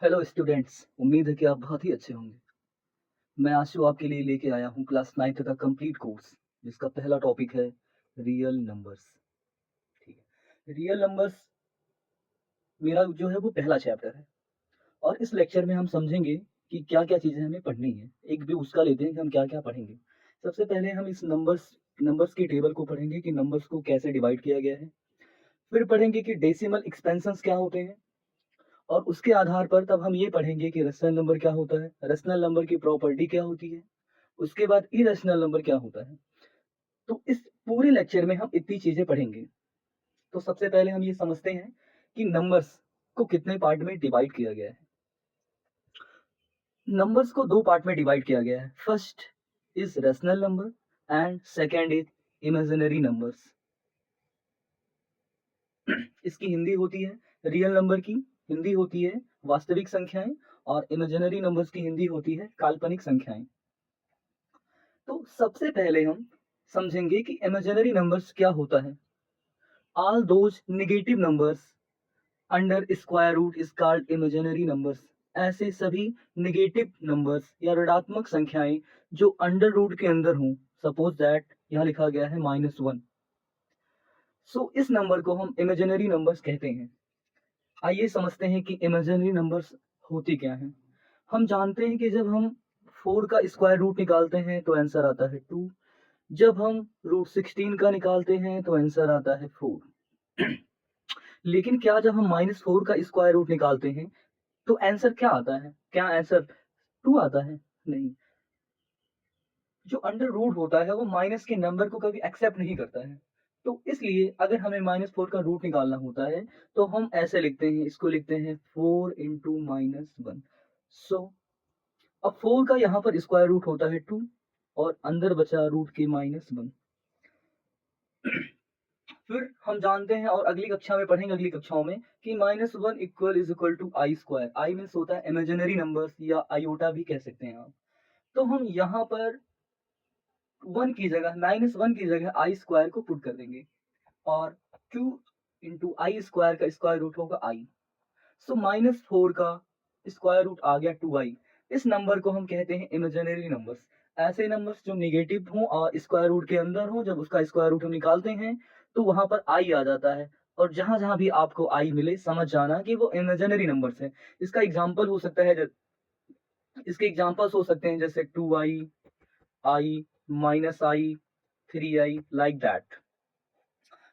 Hello students, उम्मीद है कि आप बहुत ही अच्छे होंगे। मैं आशु आपके लिए लेके आया हूँ क्लास 9th का कंप्लीट कोर्स, जिसका पहला टॉपिक है रियल नंबर्स। ठीक है, रियल नंबर्स मेरा जो है वो पहला चैप्टर है और इस लेक्चर में हम समझेंगे कि क्या-क्या चीज़ें हमें पढ़नी है। एक व्यू उसका लेते हैं कि हम क्या-क्या पढ़ेंगे। सबसे पहले हम इस नंबर्स की टेबल को पढ़ेंगे कि नंबर्स को कैसे डिवाइड किया गया है। फिर पढ़ेंगे कि डेसिमल एक्सपेंशंस क्या होते हैं और उसके आधार पर तब हम ये पढ़ेंगे कि रेशनल नंबर क्या होता है, रेशनल नंबर की प्रॉपर्टी क्या होती है, उसके बाद इरेशनल नंबर क्या होता है। तो इस पूरे लेक्चर में हम इतनी चीजें पढ़ेंगे। तो सबसे पहले हम ये समझते हैं कि नंबर्स को कितने पार्ट में डिवाइड किया गया है। नंबर्स को दो पार्ट में डिवाइड किया गया है। First is rational number and second is imaginary numbers. इसकी हिंदी होती है, रियल नंबर की हिंदी होती है वास्तविक संख्याएं और इमेजिनरी नंबर्स की हिंदी होती है काल्पनिक संख्याएं। तो सबसे पहले हम समझेंगे कि इमेजिनरी नंबर्स क्या होता है। All those negative numbers under square root is called imaginary numbers. ऐसे सभी नेगेटिव नंबर्स या ऋणात्मक संख्याएं जो अंडर रूट के अंदर हों, सपोज दैट यहाँ लिखा गया है -1, सो इस नंबर को हम इमेजिनरी नंबर्स कहते हैं। आइए समझते हैं कि इमेजिनरी नंबर्स होती क्या हैं। हम जानते हैं कि जब हम 4 का स्क्वायर रूट निकालते हैं तो आंसर आता है 2। जब हम रूट 16 का निकालते हैं तो आंसर आता है 4। लेकिन क्या जब हम -4 का स्क्वायर रूट निकालते हैं तो आंसर क्या आता है? क्या आंसर 2 आता है? नहीं। जो अंडर रूट होता है वो माइनस के नंबर को कभी एक्सेप्ट नहीं करता है। तो इसलिए अगर हमें -4 का रूट निकालना होता है तो हम ऐसे लिखते हैं, इसको लिखते हैं 4 इंटू -1। सो अब 4 का यहाँ पर स्क्वायर रूट होता है 2 और अंदर बचा रूट के -1। फिर हम जानते हैं और अगली कक्षा में पढ़ेंगे, अगली कक्षाओं में, कि -1 equal to i square. I means होता है इमेजिनरी नंबर्स या आयोटा भी कह सकते हैं आप। तो हम यहाँ पर 1 की जगह आई स्क्वायर को पुट कर देंगे और 2 इंटू आई स्क्वायर का स्क्वायर रूट होगा आई। सो -4 का स्क्वायर रूट आ गया 2i। इस नंबर को हम कहते हैं इमेजिनरी नंबर्स। ऐसे नंबर्स जो निगेटिव हों और स्क्वायर रूट के अंदर हो, जब उसका स्क्वायर रूट हम निकालते हैं तो वहां पर आई आ जाता है। और जहां जहां भी आपको आई मिले समझ जाना कि वो इमेजिनरी नंबर्स है। इसका एग्जाम्पल हो सकता है, इसके एग्जाम्पल्स हो सकते हैं जैसे 2i, I, -i, 3i, like that.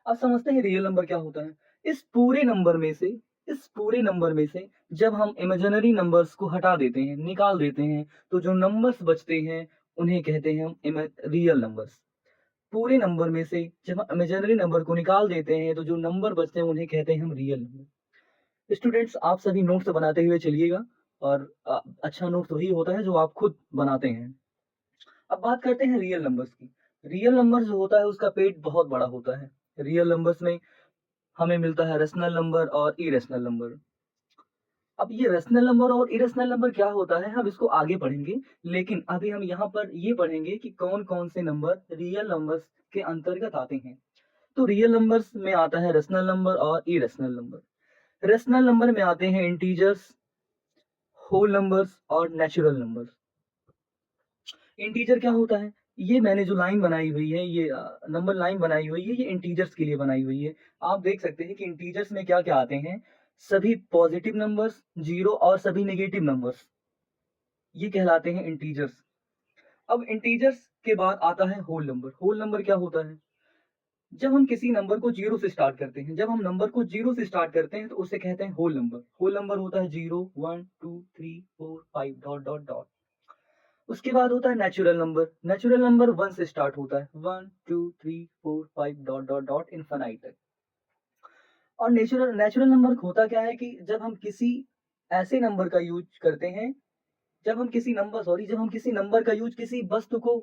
अब समझते हैं रियल नंबर क्या होता है। इस पूरे नंबर में से इस पूरे नंबर में से जब हम इमेजिनरी नंबर्स को हटा देते हैं, निकाल देते हैं, तो जो नंबर्स बचते हैं उन्हें कहते हैं हम रियल नंबर्स। पूरे नंबर में से जब हम इमेजिनरी नंबर को निकाल देते हैं तो जो नंबर बचते हैं उन्हें कहते हैं हम रियल नंबर। स्टूडेंट्स, आप सभी नोट्स बनाते हुए चलिएगा और अच्छा नोट्स वही होता है जो आप खुद बनाते हैं। अब बात करते हैं रियल नंबर्स की। रियल नंबर जो होता है उसका पेट बहुत बड़ा होता है। रियल नंबर्स में हमें मिलता है रेशनल नंबर और इरेशनल नंबर। अब ये रेशनल नंबर और इरेशनल नंबर क्या होता है हम इसको आगे पढ़ेंगे, लेकिन अभी हम यहाँ पर ये पढ़ेंगे कि कौन कौन से नंबर रियल नंबर्स के अंतर्गत आते हैं। तो रियल नंबर्स में आता है रेशनल नंबर और इरेशनल नंबर। रेशनल नंबर में आते हैं इंटीजर्स, होल नंबर्स और नेचुरल नंबर्स। इंटीजर क्या होता है? ये मैंने जो लाइन बनाई हुई है, ये नंबर लाइन बनाई हुई है, ये इंटीजर्स के लिए बनाई हुई है। आप देख सकते हैं कि इंटीजर्स में क्या क्या आते हैं। सभी पॉजिटिव नंबर्स, जीरो और सभी नेगेटिव नंबर्स, ये कहलाते हैं इंटीजर्स। अब इंटीजर्स के बाद आता है होल नंबर। होल नंबर क्या होता है? जब हम किसी नंबर को जीरो से स्टार्ट करते हैं, जब हम नंबर को जीरो से स्टार्ट करते हैं तो उसे कहते हैं होल नंबर। होल नंबर होता है 0, 1, 2, 3, 4, 5 डॉट डॉट डॉट। उसके बाद होता है नेचुरल नंबर। नेचुरल नंबर 1 से स्टार्ट होता है, 1, 2, 3, 4, 5 डॉट डॉट डॉट इनफाइनाइट तक। और नेचुरल नेचुरल नंबर होता क्या है कि जब हम किसी ऐसे नंबर का यूज करते हैं, जब हम किसी नंबर का यूज किसी वस्तु को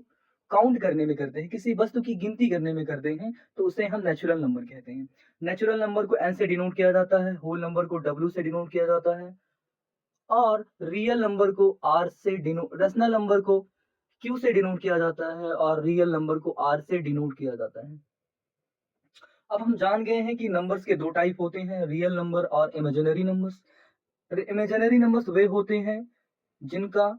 काउंट करने में करते हैं, किसी वस्तु की गिनती करने में करते हैं, तो उसे हम नेचुरल नंबर कहते हैं। नेचुरल नंबर को एन से डिनोट किया जाता है, होल नंबर को डब्ल्यू से डिनोट किया जाता है और रियल नंबर को आर से डिनोट, रेशनल नंबर को क्यू से डिनोट किया जाता है और रियल नंबर को आर से डिनोट किया जाता है। अब हम जान गए हैं कि नंबर्स के दो टाइप होते हैं, रियल नंबर और इमेजिनरी नंबर्स। इमेजिनरी नंबर्स वे होते हैं जिनका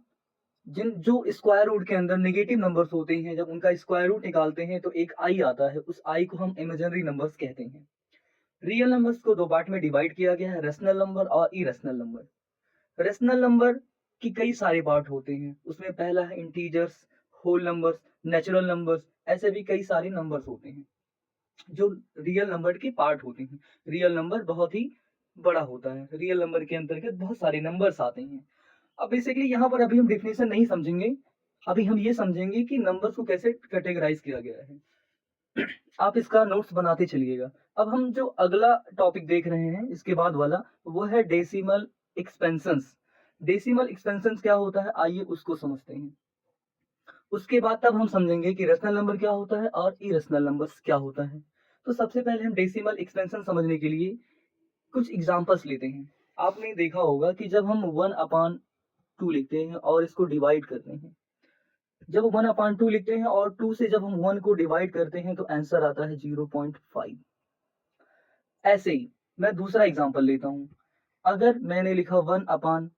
जो स्क्वायर रूट के अंदर नेगेटिव नंबर्स होते हैं, जब उनका स्क्वायर रूट निकालते हैं तो एक आई आता है, उस आई को हम इमेजिनरी नंबर्स कहते हैं। रियल नंबर्स को दो पार्ट में डिवाइड किया गया है, रेशनल नंबर और इरेशनल नंबर। रेशनल नंबर की कई सारे पार्ट होते हैं, उसमें पहला है integers, whole numbers, natural numbers, ऐसे भी कई सारे नंबर्स होते हैं जो रियल नंबर के पार्ट होते हैं। रियल नंबर बहुत ही बड़ा होता है, रियल नंबर के अंतर्गत बहुत सारे नंबर्स आते हैं। अब बेसिकली यहाँ पर अभी हम डेफिनेशन नहीं समझेंगे, अभी हम ये समझेंगे कि नंबर्स को कैसे कैटेगराइज किया गया है। आप इसका नोट्स बनाते चलिएगा। अब हम जो अगला टॉपिक देख रहे हैं इसके बाद वाला, वो है डेसिमल एक्सपेंशंस। डेसिमल एक्सपेंशंस क्या होता है, आइए उसको समझते हैं। उसके बाद तब हम समझेंगे कि रेशनल नंबर क्या होता है और इरेशनल नंबर्स क्या होता है। तो सबसे पहले हम डेसिमल एक्सपेंशन समझने के लिए कुछ एग्जांपल्स लेते हैं। आपने देखा होगा कि जब हम 1/2 लिखते हैं और इसको डिवाइड करते हैं, जब 1/2 लिखते हैं और 2 से जब हम 1 को डिवाइड करते हैं तो आंसर आता है 0.5। ऐसे ही मैं दूसरा एग्जांपल लेता हूं। अगर मैंने लिखा 1/4,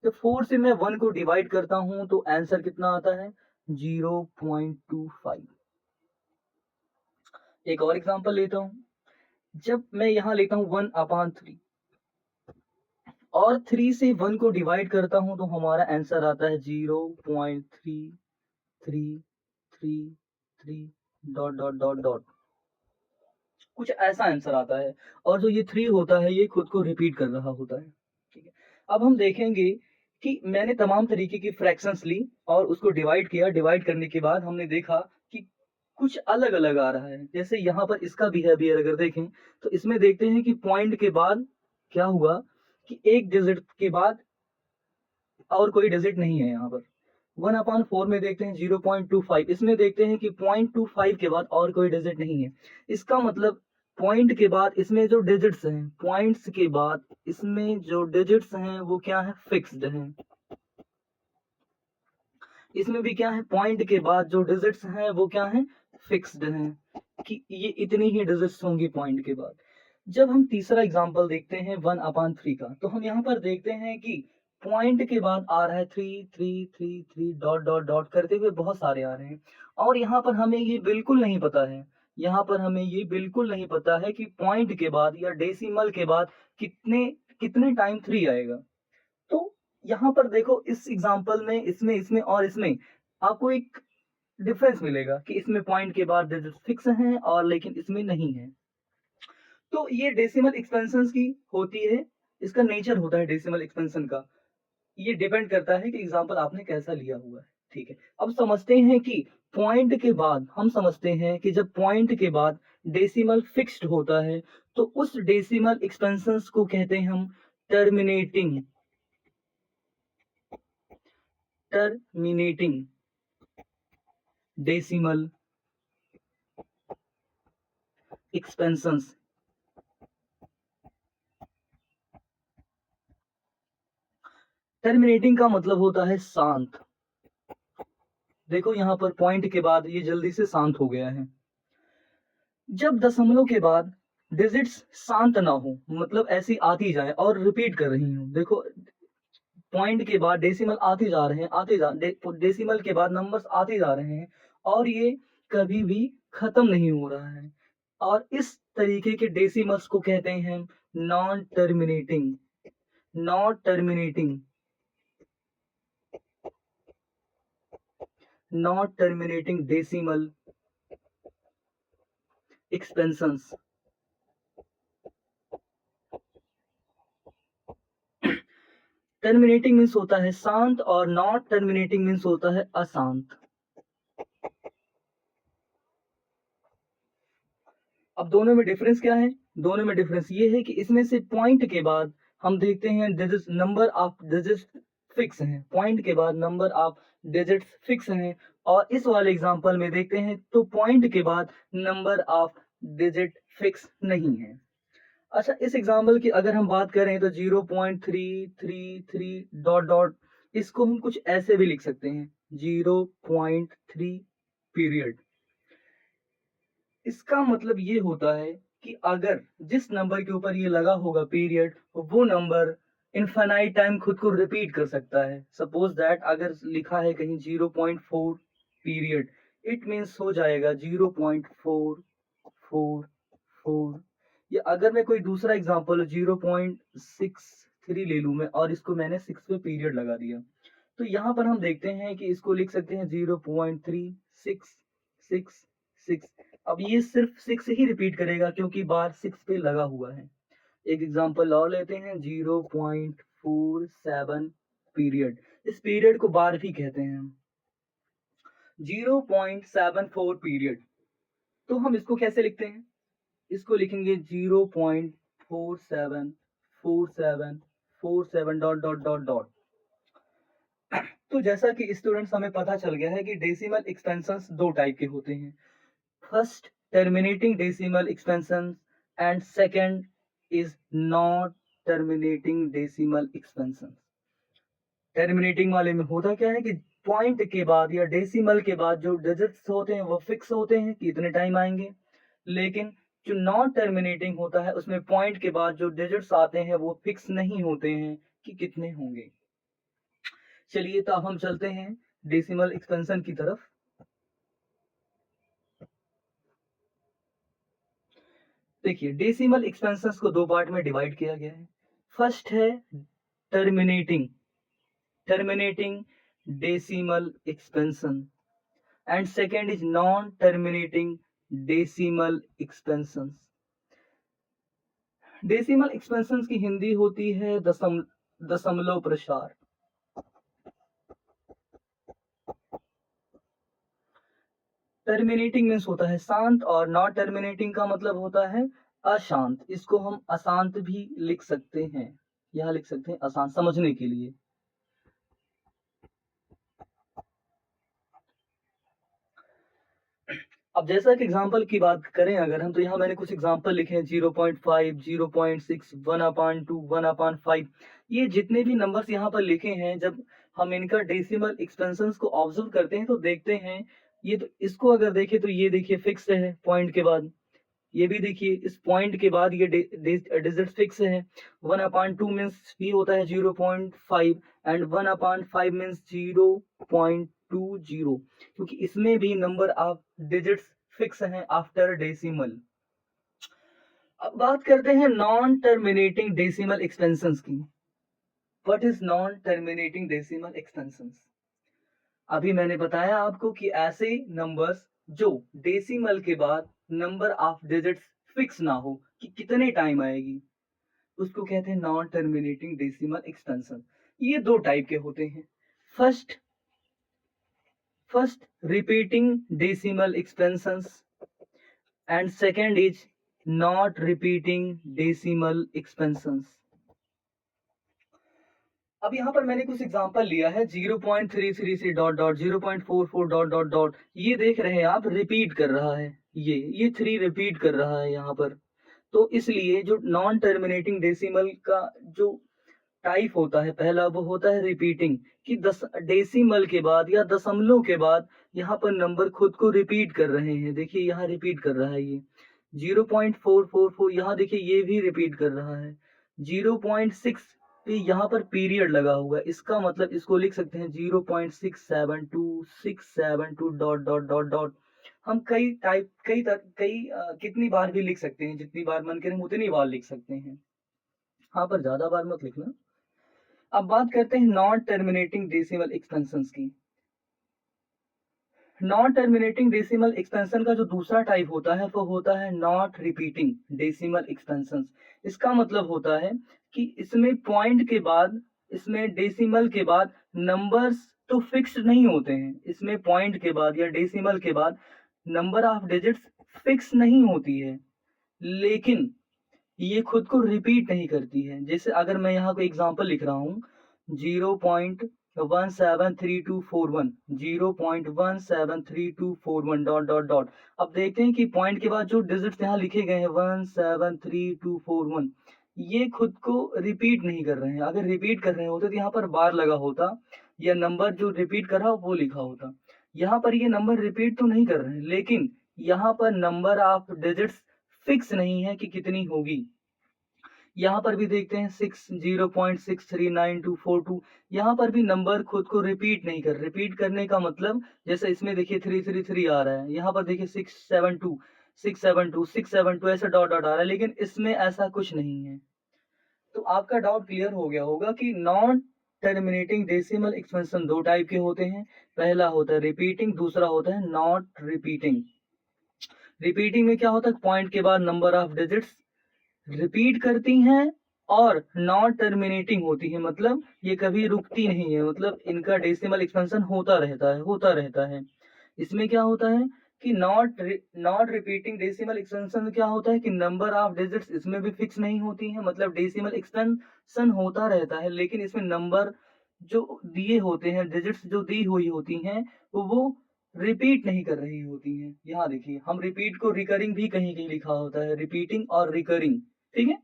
तो 4 से मैं 1 को डिवाइड करता हूं तो आंसर कितना आता है 0.25। एक और एग्जांपल लेता हूं। जब मैं यहां लेता हूं 1/3 और 3 से 1 को डिवाइड करता हूं तो हमारा आंसर आता है 0.3333 डॉट डॉट डॉट डॉट, कुछ ऐसा आंसर आता है। और जो ये 3 होता है ये खुद को रिपीट कर रहा होता है। ठीक है, अब हम देखेंगे कि मैंने तमाम तरीके की फ्रैक्शंस ली और उसको डिवाइड किया। डिवाइड करने के बाद हमने देखा कि कुछ अलग अलग आ रहा है। जैसे यहाँ पर इसका बिहेवियर अगर देखें तो इसमें देखते हैं कि पॉइंट के बाद क्या हुआ कि एक डिजिट के बाद और कोई डिजिट नहीं है। यहाँ पर 1/4 में देखते हैं 0.25, इसमें देखते हैं कि 0.25 के बाद और कोई डिजिट नहीं है। इसका मतलब पॉइंट के बाद इसमें जो डिजिट्स हैं, पॉइंट्स के बाद इसमें जो डिजिट्स हैं वो क्या है, फिक्स्ड हैं। इसमें भी क्या है, पॉइंट के बाद जो डिजिट्स हैं वो क्या है, फिक्स्ड हैं कि ये इतनी ही डिजिट्स होंगी पॉइंट के बाद। जब हम तीसरा एग्जांपल देखते हैं 1/3 का, तो हम यहाँ पर देखते हैं कि पॉइंट के बाद आ रहा है 3 डॉट डॉट डॉट करते हुए बहुत सारे आ रहे हैं। और यहाँ पर हमें ये बिल्कुल नहीं पता है, यहाँ पर हमें ये बिल्कुल नहीं पता है कि पॉइंट के बाद या डेसिमल के बाद कितने कितने टाइम 3 आएगा। तो यहाँ पर देखो इस एग्जांपल में इसमें इसमें और इसमें आपको एक डिफरेंस मिलेगा कि इसमें पॉइंट के बाद डिजिट फिक्स हैं और लेकिन इसमें नहीं है। तो ये डेसिमल एक्सपेंशंस की होती है, इसका नेचर होता है डेसिमल एक्सपेंशन का। ये डिपेंड करता है कि एग्जांपल आपने कैसा लिया हुआ है। ठीक है, अब समझते हैं कि पॉइंट के बाद हम समझते हैं कि जब पॉइंट के बाद डेसिमल फिक्स्ड होता है तो उस डेसिमल एक्सपेंशंस को कहते हैं हम terminating terminating decimal expansions. Terminating का मतलब होता है शांत। देखो यहाँ पर पॉइंट के बाद ये जल्दी से शांत हो गया है। जब दशमलव के बाद डिजिट्स शांत ना हो, मतलब ऐसी आती जाए और रिपीट कर रही हूँ, देखो पॉइंट के बाद डेसिमल आते जा रहे हैं, डेसिमल के बाद नंबर्स आते जा रहे हैं और ये कभी भी खत्म नहीं हो रहा है। और इस तरीके के डेसिमल्स को कहते हैं non terminating not terminating not terminating decimal expansions. Terminating means होता है शांत और नॉट टर्मिनेटिंग मीन्स होता है अशांत। अब दोनों में डिफरेंस क्या है, दोनों में डिफरेंस ये है कि इसमें से पॉइंट के बाद हम देखते हैं digit number of digit fix हैं, पॉइंट के बाद नंबर ऑफ डिजिट फिक्स हैं। और इस वाले एग्जांपल में देखते हैं तो पॉइंट के बाद नंबर ऑफ डिजिट फिक्स नहीं है। अच्छा, इस एग्जाम्पल की अगर हम बात करें तो 0.333 डॉट डॉट, इसको हम कुछ ऐसे भी लिख सकते हैं 0.3 पीरियड। इसका मतलब ये होता है कि अगर जिस नंबर के ऊपर ये लगा होगा पीरियड, वो नंबर इनफाइनाइट टाइम खुद को रिपीट कर सकता है। सपोज दैट अगर लिखा है कहीं 0.4 पीरियड, इट मीन्स हो जाएगा 0.444। या अगर मैं कोई दूसरा एग्जांपल 0.63 ले लूं मैं, और इसको मैंने 6 पे पीरियड लगा दिया, तो यहाँ पर हम देखते हैं कि इसको लिख सकते हैं 0.3666। अब ये सिर्फ 6 ही रिपीट करेगा क्योंकि बार 6 पे लगा हुआ है। एक एग्जांपल और लेते हैं 0.47 पीरियड। इस पीरियड को बार भी कहते हैं हम। 0.74 पीरियड, तो हम इसको कैसे लिखते हैं? इसको लिखेंगे 0.474747 डॉट डॉट डॉट डॉट। तो जैसा कि स्टूडेंट्स हमें पता चल गया है कि डेसिमल एक्सपेंशंस दो टाइप के होते हैं। First terminating decimal expansion and second is not terminating decimal expansion. Terminating वाले में होता क्या है कि पॉइंट के बाद या डेसिमल के बाद जो डिजिट्स होते हैं वो फिक्स होते हैं कि इतने टाइम आएंगे, लेकिन जो नॉन टर्मिनेटिंग होता है उसमें पॉइंट के बाद जो डिजिट्स आते हैं वो फिक्स नहीं होते हैं कि कितने होंगे। चलिए तो अब हम चलते हैं डेसिमल एक्सपेंशन की तरफ। देखिए डेसिमल एक्सपेंशंस को दो पार्ट में डिवाइड किया गया है। फर्स्ट है terminating decimal expansion and second is non terminating decimal expansions. Decimal expansions की हिंदी होती है दशमलव प्रसार। टर्मिनेटिंग मीन्स होता है शांत और नॉन टर्मिनेटिंग का मतलब होता है अशांत। इसको हम अशांत भी लिख सकते हैं, यह लिख सकते हैं अशांत समझने के लिए। अब जैसा कि एग्जांपल की बात करें अगर हम, तो यहाँ मैंने कुछ एग्जांपल लिखे हैं 0.5, 0.6, 1/2, 1/5। ये जितने भी नंबर्स यहाँ पर लिखे हैं, जब हम इनका डेसिमल एक्सपेंशंस को ऑब्जर्व करते हैं तो देखते हैं ये, तो इसको अगर देखें तो ये देखिए फिक्स है पॉइंट के बाद, ये भी देखिए इस पॉइंट के बाद ये डिजिट फिक्स है। 1/2 मीन्स भी होता है 0.5 एंड 1/5 मीन्स 0.20, क्योंकि इसमें भी नंबर ऑफ डिजिट्स फिक्स हैं आफ्टर डेसिमल। अब बात करते हैं नॉन टर्मिनेटिंग डेसिमल एक्सपेंशंस की। What is non terminating decimal expansions? अभी मैंने बताया आपको कि ऐसे नंबर्स जो डेसिमल के बाद नंबर ऑफ डिजिट्स फिक्स ना हो कि कितने टाइम आएगी, उसको कहते हैं नॉन टर्मिनेटिंग डेसिमल एक्सपेंशन। ये दो टाइप के होते हैं। First repeating decimal expansions and second is not repeating decimal expansions. अब यहाँ पर मैंने कुछ एग्जांपल लिया है 0.33 से dot dot 0.44 dot dot dot. ये देख रहे हैं आप रिपीट कर रहा है, ये 3 रिपीट कर रहा है यहाँ पर। तो इसलिए जो नॉन टर्मिनेटिंग डेसिमल का जो टाइप होता है पहला, वो होता है रिपीटिंग, कि डेसिमल के बाद या दशमलव के बाद यहाँ पर नंबर खुद को रिपीट कर रहे हैं। देखिए यहाँ रिपीट कर रहा है ये 0.444, यहाँ देखिए ये भी रिपीट कर रहा है 0.6 पे यहाँ पर पीरियड लगा हुआ है। इसका मतलब इसको लिख सकते हैं 0.672 डॉट डॉट डॉट डॉट। हम कई टाइप कितनी बार भी लिख सकते हैं, जितनी बार मन करें उतनी बार लिख सकते हैं, यहाँ पर ज्यादा बार मत लिखना। अब बात करते हैं नॉन टर्मिनेटिंग डेसिमल एक्सपेंशंस की। नॉन टर्मिनेटिंग डेसिमल एक्सपेंशन का जो दूसरा टाइप होता है वो होता है नॉट रिपीटिंग डेसिमल एक्सपेंशंस। इसका मतलब होता है कि इसमें पॉइंट के बाद, इसमें डेसिमल के बाद नंबर्स तो फिक्स नहीं होते हैं। इसमें पॉइंट के बाद या डेसिमल के बाद नंबर ऑफ डिजिट्स फिक्स नहीं होती है, लेकिन ये खुद को रिपीट नहीं करती है। जैसे अगर मैं यहाँ कोई एग्जांपल लिख रहा हूँ 0.173241 0.173241 डॉट डॉट डॉट। अब देखते हैं कि पॉइंट के बाद जो डिजिट्स यहाँ लिखे गए हैं 173241, ये खुद को रिपीट नहीं कर रहे हैं। अगर रिपीट कर रहे होते तो यहाँ पर बार लगा होता या नंबर जो रिपीट कर रहा हो वो लिखा होता। यहाँ पर ये नंबर रिपीट तो नहीं कर रहे हैं, लेकिन यहाँ पर नंबर ऑफ डिजिट्स फिक्स नहीं है कि कितनी होगी। यहाँ पर भी देखते हैं 60.639242, यहाँ पर भी नंबर खुद को रिपीट नहीं कर, रिपीट करने का मतलब जैसे इसमें देखिए 333 आ रहा है, यहाँ पर देखिए 672 672 672 ऐसा डॉट डॉट आ रहा है, लेकिन इसमें ऐसा कुछ नहीं है। तो आपका डाउट क्लियर हो गया होगा कि नॉन टर्मिनेटिंग डेसिमल एक्सपेंशन दो टाइप के होते हैं। पहला होता है रिपीटिंग, दूसरा होता है नॉट रिपीटिंग। रिपीटिंग में क्या होता है, पॉइंट के बाद नंबर ऑफ डिजिट्स रिपीट करती हैं और नॉन टर्मिनेटिंग होती है, मतलब ये कभी रुकती नहीं है, मतलब इनका डेसिमल एक्सपेंशन होता रहता है। इसमें क्या होता है कि नॉट रिपीटिंग डेसिमल एक्सपेंशन क्या होता है कि नंबर ऑफ डिजिट्स इसमें भी फिक्स नहीं होती है, मतलब डेसिमल एक्सपेंशन होता रहता है, लेकिन इसमें नंबर जो दिए होते हैं, डिजिट्स जो दी हुई होती हैं, वो रिपीट नहीं कर रही होती हैं। यहाँ देखिए, हम रिपीट को रिकरिंग भी कहीं कहीं लिखा होता है, रिपीटिंग और रिकरिंग, ठीक है।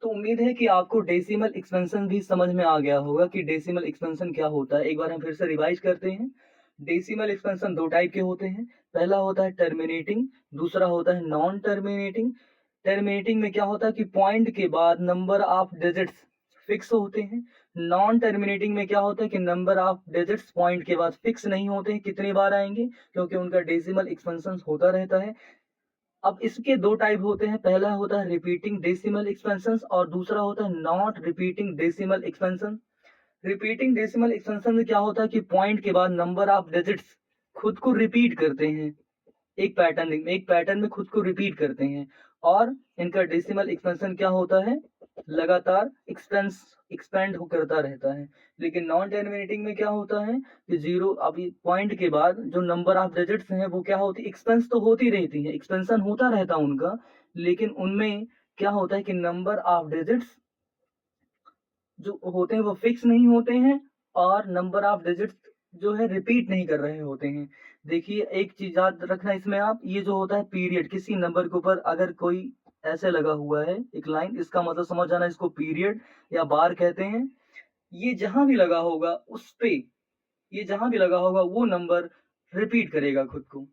तो उम्मीद है कि आपको डेसिमल एक्सपेंशन भी समझ में आ गया होगा कि डेसिमल एक्सपेंशन क्या होता है। एक बार हम फिर से रिवाइज करते हैं। डेसिमल एक्सपेंशन दो टाइप के होते हैं। पहला होता है टर्मिनेटिंग, दूसरा होता है नॉन टर्मिनेटिंग। टर्मिनेटिंग में क्या होता है कि पॉइंट के बाद नंबर ऑफ डिजिट्स फिक्स होते हैं। नॉन टर्मिनेटिंग में क्या होता है कि नंबर ऑफ डिजिट्स पॉइंट के बाद फिक्स नहीं होते हैं, कितनी बार आएंगे, क्योंकि उनका डेसिमल एक्सपेंशन होता रहता है। अब इसके दो टाइप होते हैं, पहला होता है रिपीटिंग डेसिमल एक्सपेंशन और दूसरा होता है not repeating decimal expansion. Repeating decimal expansion में क्या होता है कि पॉइंट के बाद नंबर ऑफ डिजिट्स खुद को रिपीट करते हैं, एक पैटर्न में खुद को रिपीट करते हैं, और इनका डेसिमल एक्सपेंशन क्या होता है, लगातार एक्सपेंड करता रहता है। लेकिन नॉन टर्मिनेटिंग में क्या होता है कि जीरो, अभी पॉइंट के बाद जो नंबर ऑफ डिजिट्स हैं वो क्या होती, एक्सपेंस तो होती रहती है, एक्सपेंशन होता रहता है उनका, लेकिन उनमें क्या होता है कि नंबर ऑफ डिजिट्स जो होते हैं वो फिक्स नहीं होते हैं, और नंबर ऑफ डिजिट्स जो है रिपीट नहीं कर रहे होते हैं। देखिए, एक चीज याद रखना इसमें आप, ये जो होता है पीरियड, किसी नंबर के ऊपर अगर कोई ऐसे लगा हुआ है एक लाइन, इसका मतलब समझ जाना इसको पीरियड या बार कहते हैं। ये जहां भी लगा होगा उस पे, ये जहां भी लगा होगा वो नंबर रिपीट करेगा खुद को।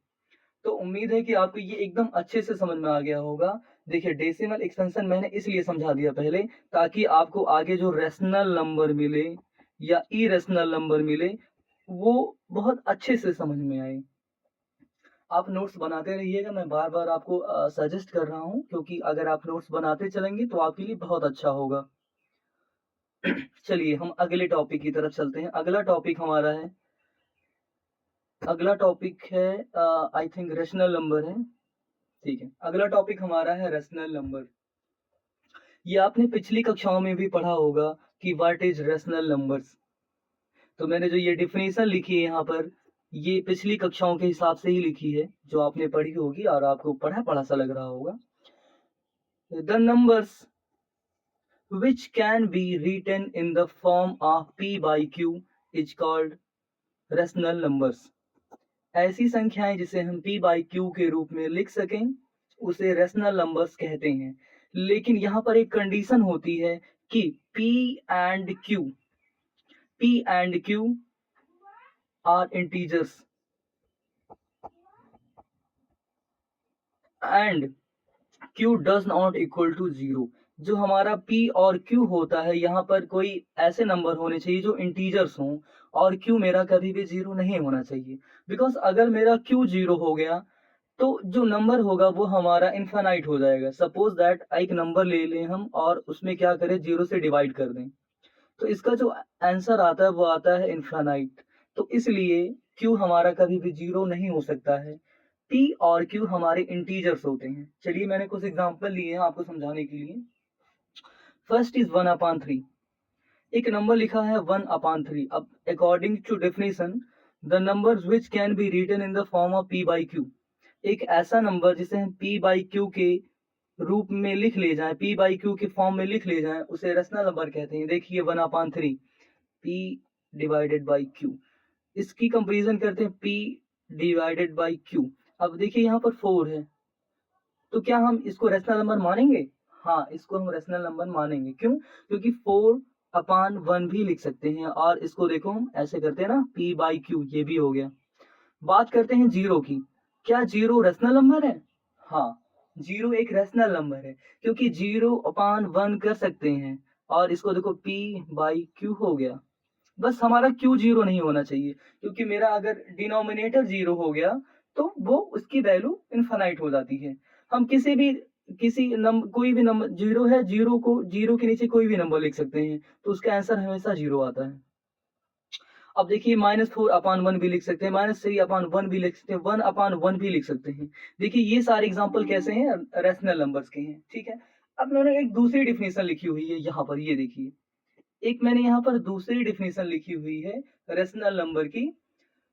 तो उम्मीद है कि आपको ये एकदम अच्छे से समझ में आ गया होगा। देखिए, डेसिमल एक्सपेंशन मैंने इसलिए समझा दिया पहले, ताकि आपको आगे जो रेशनल नंबर मिले या इरेशनल नंबर मिले वो बहुत अच्छे से समझ में आए। आप नोट्स बनाते रहिएगा, मैं बार बार आपको सजेस्ट कर रहा हूँ, क्योंकि अगर आप नोट्स बनाते चलेंगे तो आपके लिए बहुत अच्छा होगा। चलिए हम अगले टॉपिक की तरफ चलते हैं। अगला टॉपिक है आई थिंक रेशनल नंबर है, ठीक है। अगला टॉपिक हमारा है रेशनल नंबर। ये आपने पिछली कक्षाओं में भी पढ़ा होगा कि व्हाट इज रेशनल नंबर्स। तो मैंने जो ये डिफिनेशन लिखी है यहाँ पर, ये पिछली कक्षाओं के हिसाब से ही लिखी है, जो आपने पढ़ी होगी और आपको पढ़ा पढ़ा सा लग रहा होगा। The numbers which can be written in the form of p by q is called rational numbers। ऐसी संख्याएं जिसे हम p by q के रूप में लिख सकें उसे रेशनल नंबर्स कहते हैं। लेकिन यहाँ पर एक कंडीशन होती है कि p and q are integers and q does not equal to 0। जो हमारा p और q होता है, यहाँ पर कोई ऐसे नंबर होने चाहिए जो इंटीजर्स हों, और q मेरा कभी भी 0 नहीं होना चाहिए। बिकॉज अगर मेरा q 0 हो गया तो जो नंबर होगा वो हमारा इनफाइनाइट हो जाएगा। सपोज दैट एक नंबर ले लें हम और उसमें क्या करें, 0 से डिवाइड कर दें, तो इसका जो आंसर आता है वो आता है इनफाइनाइट। तो इसलिए q हमारा कभी भी 0 नहीं हो सकता है। p और q हमारे इंटीजर्स होते हैं। चलिए मैंने कुछ एग्जांपल लिए हैं आपको समझाने के लिए। First is 1/3। एक नंबर लिखा है 1/3। अब according to definition, the numbers which can be written in the form of p by q, एक ऐसा नंबर जिसे हम p by q के रूप में लिख ले जाएं, p by q के फॉर्म में लिख ले जाएं, उसे रेशनल नंबर कहते हैं। देखिए 1/3 p डिवाइडेड बाई q, इसकी कंपैरिजन करते हैं p डिवाइडेड बाई q। अब देखिए यहाँ पर 4 है, तो क्या हम इसको रेशनल नंबर मानेंगे? हाँ, इसको हम रेशनल नंबर मानेंगे। क्यों? क्योंकि 4/1 भी लिख सकते हैं, और इसको देखो हम ऐसे करते हैं ना, p by q, ये भी हो गया। बात करते हैं 0 की। क्या 0 रेशनल नंबर है? हाँ, जीरो एक रैशनल नंबर है, क्योंकि 0/1 कर सकते हैं। और इसको देखो p/q हो गया। बस हमारा q जीरो नहीं होना चाहिए, क्योंकि मेरा अगर डिनोमिनेटर जीरो हो गया तो वो उसकी वैल्यू इनफाइनाइट हो जाती है। हम किसी नंबर, कोई भी नंबर जीरो है, जीरो के नीचे कोई भी नंबर लिख सकते हैं, तो उसका आंसर हमेशा जीरो आता है। अब देखिए -4/1 भी लिख सकते हैं, -3/1 भी लिख सकते हैं, 1/1 भी लिख सकते हैं। देखिए ये सारे एग्जाम्पल कैसे हैं, रैशनल नंबर्स के हैं, ठीक है। अब मैंने एक दूसरी डिफिनेशन लिखी हुई है यहाँ पर, ये देखिए, एक मैंने यहाँ पर दूसरी डिफिनेशन लिखी हुई है रैशनल नंबर की।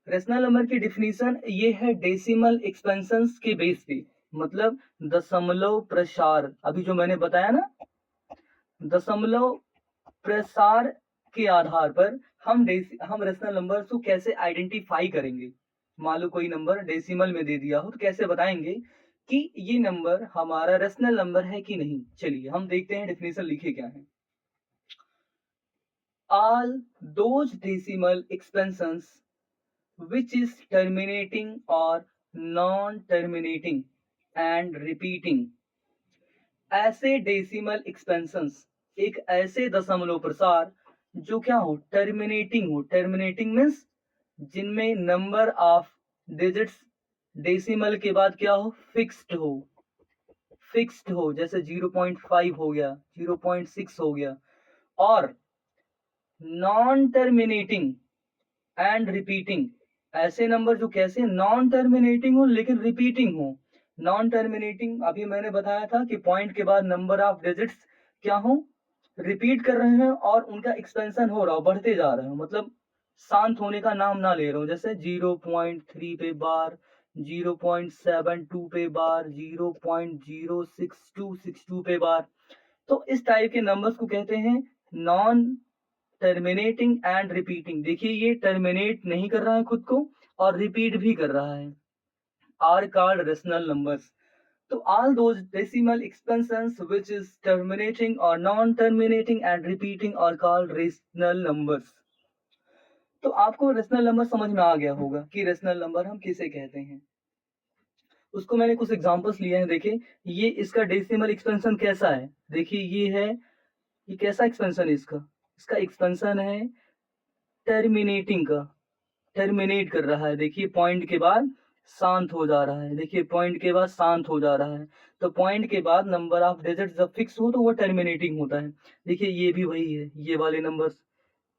रैशनल नंबर की डिफिनेशन ये है डेसिमल एक्सपेंशंस के बेस पे, मतलब दशमलव प्रसार। अभी जो मैंने बताया ना, दशमलव प्रसार के आधार पर हम रैशनल नंबर को कैसे आइडेंटिफाई करेंगे। मान लो कोई नंबर डेसिमल में दे दिया हो तो कैसे बताएंगे कि ये नंबर हमारा रैशनल नंबर है कि नहीं। चलिए हम देखते हैं डिफिनेशन लिखे क्या है। All those decimal expansions which is terminating or non-terminating and repeating, ऐसे डेसिमल एक्सपेंशंस, एक ऐसे दशमलव प्रसार जो क्या हो, टर्मिनेटिंग मीन्स जिनमें नंबर ऑफ डिजिट्स डेसिमल के बाद क्या हो, फिक्स्ड हो, जैसे 0.5 हो गया, 0.6 हो गया। और नॉन टर्मिनेटिंग एंड रिपीटिंग, ऐसे नंबर जो कैसे, नॉन टर्मिनेटिंग हो लेकिन रिपीटिंग हो। नॉन टर्मिनेटिंग अभी मैंने बताया था कि पॉइंट के बाद नंबर ऑफ डिजिट्स क्या हो, रिपीट कर रहे हैं और उनका एक्सपेंशन हो रहा हो, बढ़ते जा रहे हो, मतलब शांत होने का नाम ना ले रहे हो। जैसे 0.3 पे बार, 0.72 पे बार, 0.06262 पे बार। तो इस टाइप के नंबर्स को कहते हैं नॉन टर्मिनेटिंग एंड रिपीटिंग। देखिए ये टर्मिनेट नहीं कर रहा है खुद को और रिपीट भी कर रहा है, आर कॉल्ड रेशनल नंबर्स। तो all those decimal expansions which is terminating और non terminating and repeating are called rational numbers. तो आपको रेशनल नंबर समझ में आ गया होगा कि रेशनल नंबर हम किसे कहते हैं। उसको मैंने कुछ एग्जांपल्स लिए हैं। देखिए ये इसका डेसिमल एक्सपेंशन कैसा है, देखिए ये है, ये कैसा एक्सपेंशन है इसका, इसका एक्सपेंशन है टर्मिनेटिंग का, टर्मिनेट कर रहा है। देखिए पॉइंट के बाद शांत हो जा रहा है, देखिए पॉइंट के बाद शांत हो जा रहा है। तो पॉइंट के बाद नंबर ऑफ डिजिट जब फिक्स हो तो वो टर्मिनेटिंग होता है। देखिए ये भी वही है, ये वाले नंबर्स,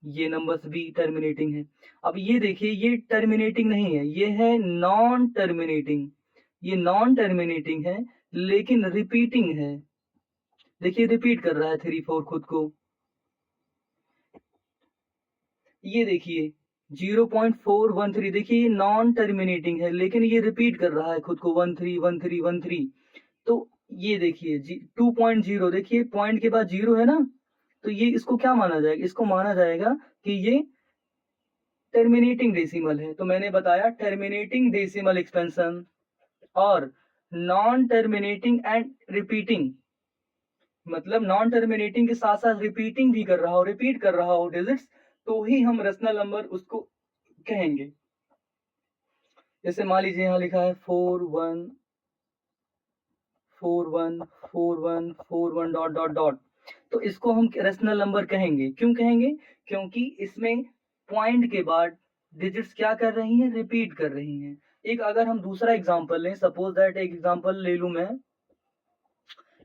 ये नंबर्स भी टर्मिनेटिंग है। अब ये देखिए ये टर्मिनेटिंग नहीं है, ये है नॉन टर्मिनेटिंग, ये नॉन टर्मिनेटिंग है लेकिन रिपीटिंग है। देखिए रिपीट कर रहा है 3 4 खुद को। ये देखिए 0.413, देखिए ये नॉन टर्मिनेटिंग है लेकिन ये रिपीट कर रहा है खुद को 13 तो ये देखिए 2.0, देखिए पॉइंट के बाद जीरो है ना, तो ये इसको क्या माना जाएगा, इसको माना जाएगा कि ये टर्मिनेटिंग डेसिमल है। तो मैंने बताया टर्मिनेटिंग डेसिमल एक्सपेंशन और नॉन टर्मिनेटिंग एंड रिपीटिंग, मतलब नॉन टर्मिनेटिंग के साथ साथ रिपीटिंग भी कर रहा हो, रिपीट कर रहा हो डिजिट्स, तो ही हम रेशनल नंबर उसको कहेंगे। जैसे मान लीजिए यहाँ लिखा है 41414141 डॉट डॉट डॉट, तो इसको हम रेशनल नंबर कहेंगे। क्यों कहेंगे, क्योंकि इसमें पॉइंट के बाद डिजिट्स क्या कर रही हैं, रिपीट कर रही हैं। एक अगर हम दूसरा एग्जांपल लें, सपोज दैट एक एग्जांपल ले लूं मैं,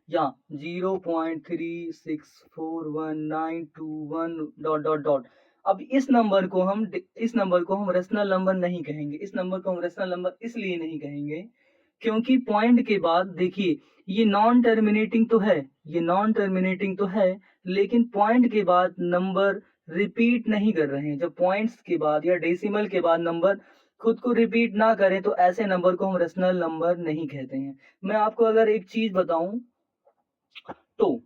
या 0.364191 डॉट डॉट डॉट। अब इस नंबर को हम रेशनल नंबर नहीं कहेंगे। इस नंबर को हम रेशनल नंबर इसलिए नहीं कहेंगे क्योंकि पॉइंट के बाद देखिए ये नॉन टर्मिनेटिंग तो है, ये नॉन टर्मिनेटिंग तो है लेकिन पॉइंट के बाद नंबर रिपीट नहीं कर रहे हैं। जब पॉइंट्स के बाद या डेसिमल के बाद नंबर खुद को रिपीट ना करें तो ऐसे नंबर को हम रेशनल नंबर नहीं कहते हैं। मैं आपको अगर एक चीज बताऊं, तो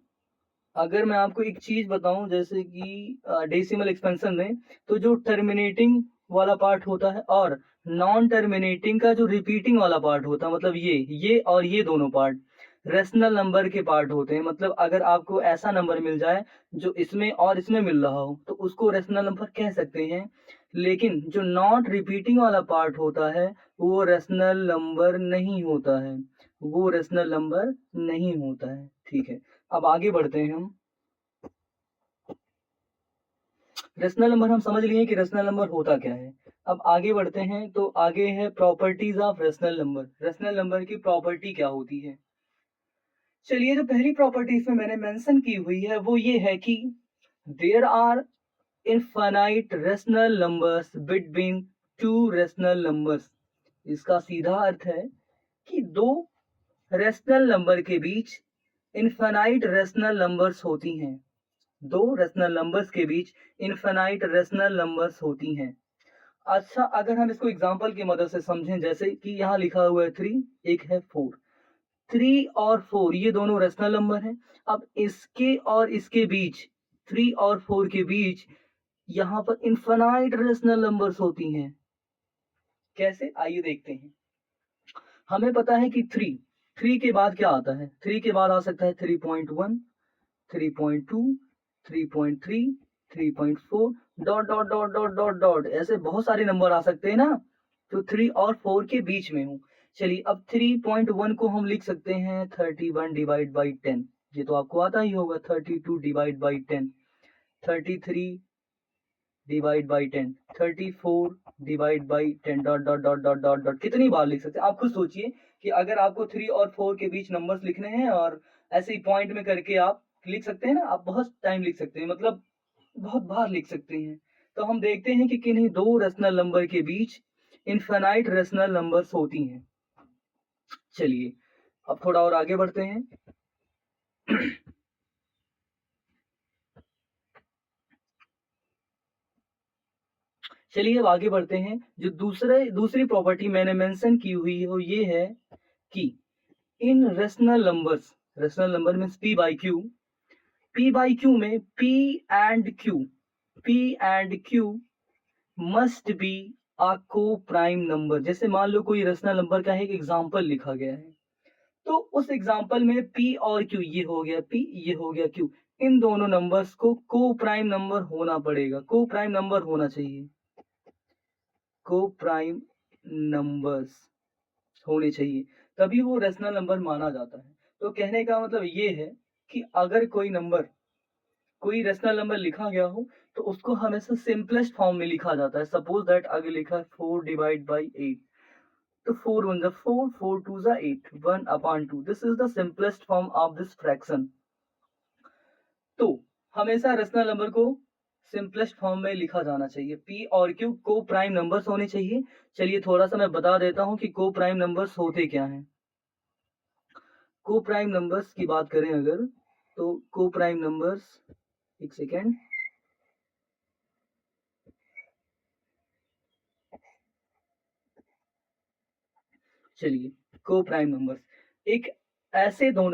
अगर मैं आपको एक चीज बताऊं जैसे कि डेसिमल एक्सपेंशन में तो जो टर्मिनेटिंग वाला पार्ट होता है और नॉन टर्मिनेटिंग का जो रिपीटिंग वाला पार्ट होता है, मतलब ये और ये दोनों पार्ट रेशनल नंबर के पार्ट होते हैं। मतलब अगर आपको ऐसा नंबर मिल जाए जो इसमें और इसमें मिल रहा हो तो उसको रेशनल नंबर कह सकते हैं, लेकिन जो नॉट रिपीटिंग वाला पार्ट होता है वो रेशनल नंबर नहीं होता है, वो रेशनल नंबर नहीं होता है। ठीक है, अब आगे बढ़ते हैं हम। रेशनल नंबर हम समझ लिए कि रेशनल नंबर होता क्या है। अब आगे बढ़ते हैं, तो आगे है properties of rational number. Rational number की प्रॉपर्टी क्या होती है। चलिए, जो पहली प्रॉपर्टी इसमें मैंने मेंशन की हुई है वो ये है कि there are infinite rational numbers between two rational numbers. इसका सीधा अर्थ है कि दो रेशनल नंबर के बीच इनफाइनाइट रेशनल नंबर्स होती हैं। दो रेशनल नंबर्स के बीच इनफाइनाइट रेशनल नंबर्स होती हैं। अच्छा, अगर हम इसको एग्जांपल की मदद से समझें, जैसे कि यहाँ लिखा हुआ है 3, एक है 4। 3 और 4 ये दोनों रेशनल नंबर हैं। अब इसके और इसके बीच, 3 और 4 के बीच यहाँ पर इनफाइनाइट रेशनल नंबर्स होती हैं। कैसे, आइए देखते हैं। हमें पता है कि 3 के बाद क्या आता है। 3 के बाद आ सकता है 3.1, 3.2, 3.3, 3.4 dot dot dot dot dot dot, ऐसे बहुत सारे नंबर आ सकते हैं ना। तो 3 और 4 के बीच में हूँ। चलिए, अब 3.1 को हम लिख सकते हैं 31 डिवाइड बाई 10। ये तो आपको आता ही होगा। 32 divide by 10, 33 divide by 10, 34 divide by 10 dot dot dot dot dot dot. कितनी बार लिख सकते हैं आप खुद सोचिए कि अगर आपको 3 और 4 के बीच नंबर्स लिखने हैं और ऐसे ही पॉइंट में करके आप लिख सकते हैं ना, आप बहुत टाइम लिख सकते हैं, मतलब बहुत बार लिख सकते हैं। तो हम देखते हैं कि किन्हीं दो रेशनल नंबर के बीच इनफाइनाइट रेशनल नंबर्स होती हैं। चलिए, अब थोड़ा और आगे बढ़ते हैं। चलिए, अब आगे बढ़ते हैं। जो दूसरी प्रॉपर्टी मैंने मेंशन की हुई है वो ये है कि in rational number means p by q में p and q must be a coprime number. जैसे मान लो कोई रेशनल नंबर का एक एग्जांपल लिखा गया है, तो उस एग्जांपल में पी और क्यू, ये हो गया पी, ये हो गया क्यू, इन दोनों नंबर्स को प्राइम नंबर होना पड़ेगा, को प्राइम नंबर होना चाहिए, को प्राइम नंबर्स होने चाहिए, तभी वो रेशनल नंबर माना जाता है। तो कहने का मतलब ये है कि अगर कोई रेशनल नंबर लिखा गया हो तो उसको हमेशा सिंपलेस्ट फॉर्म में लिखा जाता है। सपोज दैट अगर लिखा है 4 डिवाइड बाई 8, तो 4 1 4, 4 2 8, 1/2, this is the simplest form of this fraction. तो हमेशा रेशनल नंबर को सिंपलेस्ट फॉर्म में लिखा जाना चाहिए। पी और क्यू को प्राइम नंबर्स होने चाहिए। चलिए, थोड़ा सा मैं बता देता हूं कि को प्राइम नंबर्स होते क्या हैं। को प्राइम नंबर्स की बात करें अगर, तो को प्राइम नंबर्स, एक सेकेंड, चलिए, को प्राइम नंबर्स एक ऐसे दो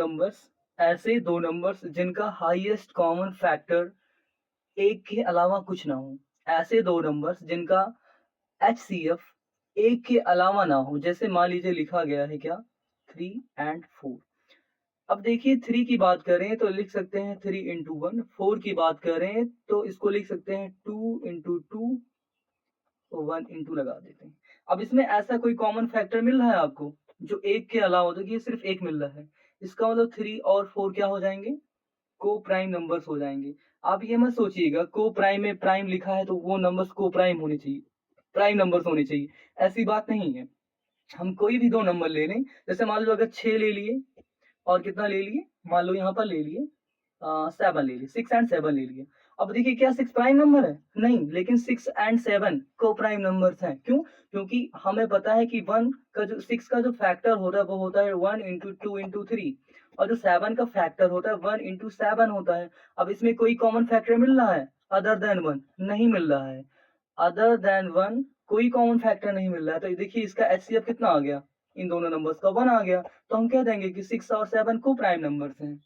नंबर्स जिनका हाईएस्ट कॉमन फैक्टर एक के अलावा कुछ ना हो। ऐसे दो नंबर्स जिनका HCF एक के अलावा ना हो। जैसे मान लीजिए लिखा गया है क्या, 3 एंड 4। अब देखिए, 3 की बात करें तो लिख सकते हैं 3 इंटू 1। 4 की बात करें तो इसको लिख सकते हैं 2 इंटू 2, 1 इंटू लगा देते हैं। अब इसमें ऐसा कोई कॉमन फैक्टर मिल रहा है आपको जो एक के अलावा, तो ये सिर्फ एक मिल रहा है। इसका मतलब 3 और 4 क्या हो जाएंगे, को प्राइम नंबर्स हो जाएंगे। आप ये मत सोचिएगा को प्राइम में प्राइम लिखा है तो वो नंबर्स को प्राइम होने चाहिए, प्राइम नंबर्स होने चाहिए, ऐसी बात नहीं है। हम कोई भी दो नंबर ले लें, जैसे मान लो अगर 6 ले लिए और कितना ले लिए, मान लो यहाँ पर ले लिए 7 ले लिए, 6 एंड 7 ले लिए। अब देखिए, क्या 6 प्राइम नंबर है? नहीं, लेकिन 6 एंड 7 को प्राइम नंबर्स हैं। क्यों? क्योंकि हमें पता है कि 6 का जो फैक्टर होता है वो होता है 1 इंटू 2 इंटू 3, और जो 7 का फैक्टर होता है 1 इंटू 7 होता है। अब इसमें कोई कॉमन फैक्टर मिल रहा है अदर देन 1? नहीं मिल रहा है। अदर देन 1 कोई कॉमन फैक्टर नहीं मिल रहा है। तो देखिए, इसका HCF कितना आ गया, इन दोनों नंबर्स का 1 आ गया। तो हम कह देंगे कि 6 और 7 को प्राइम नंबर्स हैं।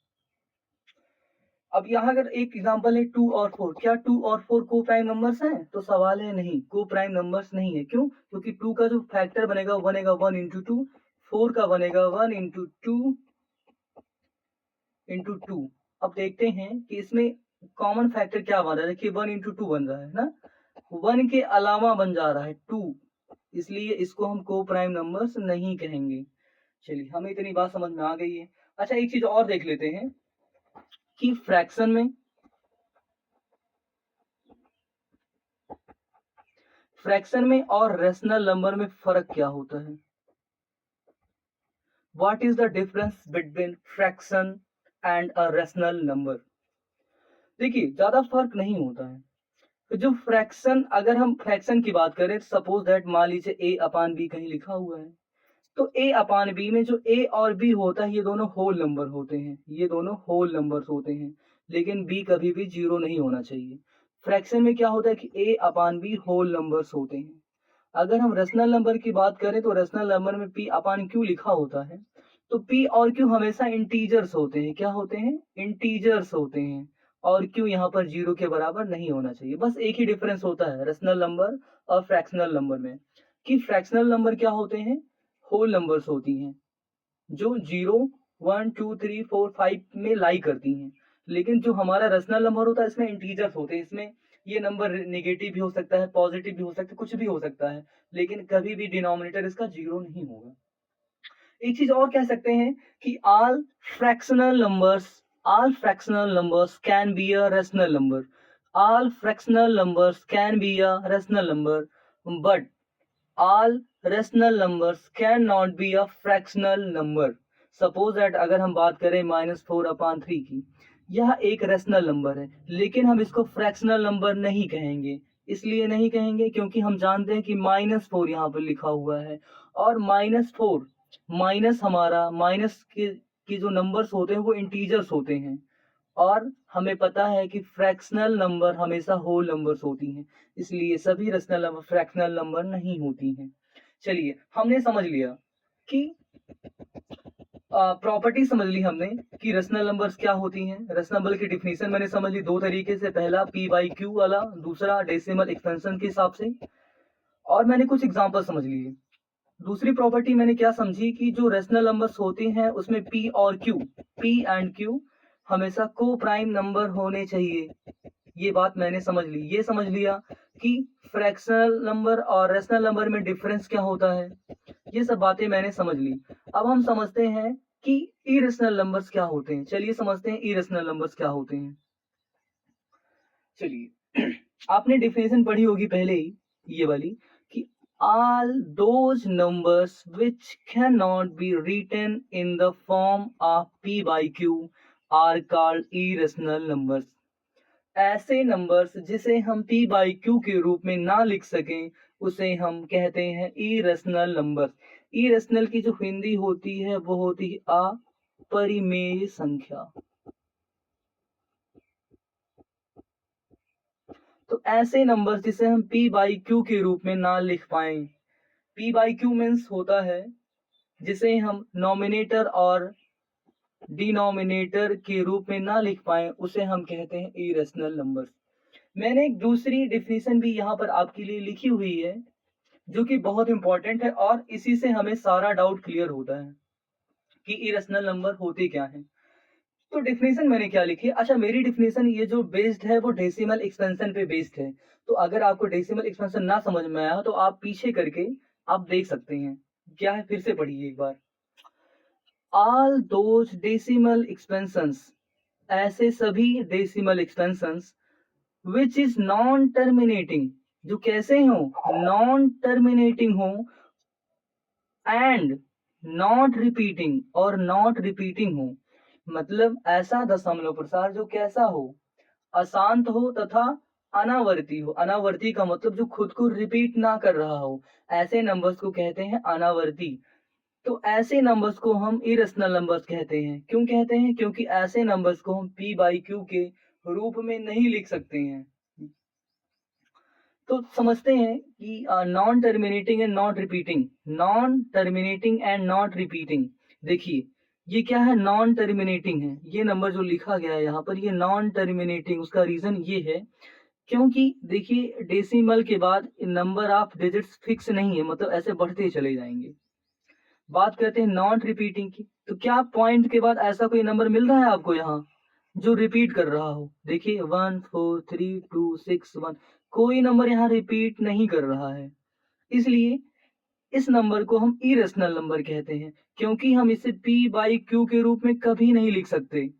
अब यहाँ अगर एक एग्जांपल है 2 और 4, क्या 2 और 4 को प्राइम नंबर्स हैं? तो सवाल है नहीं, को प्राइम नंबर्स नहीं है। क्यों? क्योंकि 2 का जो फैक्टर बनेगा बनेगा 1 इंटू 2, 4 का बनेगा 1 इंटू 2 इंटू 2। अब देखते हैं कि इसमें कॉमन फैक्टर क्या बन रहा है। देखिए, 1 इंटू 2 बन रहा है ना, 1 के अलावा बन जा रहा है 2, इसलिए इसको हम को प्राइम नंबर्स नहीं कहेंगे। चलिए हमें इतनी बात समझ में आ गई है। अच्छा एक चीज और देख लेते हैं कि फ्रैक्शन में और रेशनल नंबर में फर्क क्या होता है। What is the difference between fraction and a rational number. देखिए ज्यादा फर्क नहीं होता है। तो जो फ्रैक्शन, अगर हम फ्रैक्शन की बात करें, सपोज दैट मान लीजिए ए अपान बी कहीं लिखा हुआ है, तो ए अपान बी में जो ए और बी होता है ये दोनों होल नंबर होते हैं, ये दोनों होल नंबर्स होते हैं, लेकिन बी कभी भी जीरो नहीं होना चाहिए। फ्रैक्शन में क्या होता है कि ए अपान बी होल नंबर्स होते हैं। अगर हम रेशनल नंबर की बात करें तो रेशनल नंबर में पी अपान क्यू लिखा होता है, तो पी और क्यू हमेशा इंटीजर्स होते हैं। क्या होते हैं? इंटीजर्स होते हैं। और क्यू यहाँ पर जीरो के बराबर नहीं होना चाहिए। बस एक ही डिफरेंस होता है रेशनल नंबर और फ्रैक्शनल नंबर में, कि फ्रैक्शनल नंबर क्या होते हैं? होल नंबर्स होती हैं जो 0, 1, 2, 3, 4, 5 में लाई करती हैं। लेकिन जो हमारा रेशनल नंबर होता है इसमें इंटीजर्स होते हैं। इसमें ये नंबर नेगेटिव भी हो सकता है, पॉजिटिव भी हो सकता है, कुछ भी हो सकता है, लेकिन कभी भी डिनोमिनेटर इसका जीरो नहीं होगा। एक चीज और कह सकते हैं कि all fractional numbers can be a rational number. All fractional numbers can be a rational number, but all rational numbers cannot be a fractional number. Suppose that अगर हम बात करें -4/3 की, यह एक रेशनल नंबर है, लेकिन हम इसको फ्रैक्शनल नंबर नहीं कहेंगे। इसलिए नहीं कहेंगे क्योंकि हम जानते हैं कि -4 यहाँ पर लिखा हुआ है, और -4 माइनस हमारा माइनस के जो नंबर्स होते हैं वो इंटीजर्स होते हैं, और हमें पता है कि फ्रैक्शनल नंबर हमेशा होल नंबर्स होती हैं, इसलिए सभी रेशनल नंबर फ्रैक्शनल नंबर नहीं होती हैं। चलिए हमने समझ लिया कि प्रॉपर्टी समझ ली हमने कि रेशनल नंबर्स क्या होती हैं। रेशनल नंबर की डिफिनीशन मैंने समझ ली दो तरीके से, पहला पी बाई क्यू वाला, दूसरा डेसिमल एक्सपेंशन के हिसाब से, और मैंने कुछ एग्जांपल समझ लिए। दूसरी प्रॉपर्टी मैंने क्या समझी कि जो रेशनल नंबर्स होते हैं उसमें पी और क्यू, पी एंड क्यू हमेशा को प्राइम नंबर होने चाहिए। ये बात मैंने समझ ली। ये समझ लिया कि फ्रैक्शनल नंबर और रेशनल नंबर में डिफरेंस क्या होता है। ये सब बातें मैंने समझ ली। अब हम समझते हैं कि इरेशनल नंबर्स क्या होते हैं। चलिए समझते हैं इरेशनल नंबर्स क्या होते हैं। चलिए आपने डिफिनेशन पढ़ी होगी पहले ही, ये वाली, कि all those numbers which cannot be written in the form of p by q are called irrational numbers. ऐसे नंबर्स जिसे हम p by q के रूप में ना लिख सकें उसे हम कहते हैं इरेशनल नंबर। इरेशनल की जो हिंदी होती है वो होती है अपरिमेय संख्या। तो ऐसे नंबर जिसे हम p बाई q के रूप में ना लिख पाए, p बाई q मीन्स होता है जिसे हम नॉमिनेटर और डिनोमिनेटर के रूप में ना लिख पाए, उसे हम कहते हैं इरेशनल नंबर्स। मैंने एक दूसरी डिफिनीशन भी यहाँ पर आपके लिए लिखी हुई है जो कि बहुत इंपॉर्टेंट है, और इसी से हमें सारा डाउट क्लियर होता है कि इरेशनल नंबर होते क्या हैं। तो डिफिनेशन मैंने क्या लिखी है? अच्छा मेरी डिफिनेशन ये जो बेस्ड है वो डेसिमल एक्सपेंशन पे बेस्ड है। तो अगर आपको डेसिमल एक्सपेंशन ना समझ में आया तो आप पीछे करके आप देख सकते हैं। क्या है, फिर से पढ़िए एक बार। ऑल दोज डेसिमल एक्सपेंशंस, ऐसे सभी decimal expansions which is non terminating, जो कैसे हो? नॉन टर्मिनेटिंग हो, एंड नॉट रिपीटिंग, और नॉट रिपीटिंग हो। मतलब ऐसा दशमलव प्रसार जो कैसा हो? अशांत हो तथा अनावर्ती हो। अनावर्ती का मतलब जो खुद को रिपीट ना कर रहा हो, ऐसे नंबर्स को कहते हैं अनावर्ती। तो ऐसे नंबर्स को हम इरेशनल नंबर्स कहते हैं। क्यों कहते हैं? क्योंकि ऐसे नंबर्स को हम p बाई क्यू के रूप में नहीं लिख सकते हैं। तो समझते हैं कि non terminating and not repeating, non terminating and not repeating. देखिए ये क्या है? नॉन टर्मिनेटिंग है। ये नंबर जो लिखा गया है यहाँ पर, ये नॉन टर्मिनेटिंग, उसका रीजन ये है क्योंकि देखिए डेसिमल के बाद नंबर ऑफ डिजिट्स फिक्स नहीं है, मतलब ऐसे बढ़ते चले जाएंगे। बात करते हैं नॉट रिपीटिंग की, तो क्या पॉइंट के बाद ऐसा कोई नंबर मिल रहा है आपको यहाँ जो रिपीट कर रहा हो? देखिए 1, 4, 3, 2, 6, 1, कोई नंबर यहाँ रिपीट नहीं कर रहा है। इसलिए इस नंबर को हम इरेशनल नंबर कहते हैं, क्योंकि हम इसे p/q के रूप में कभी नहीं लिख सकते।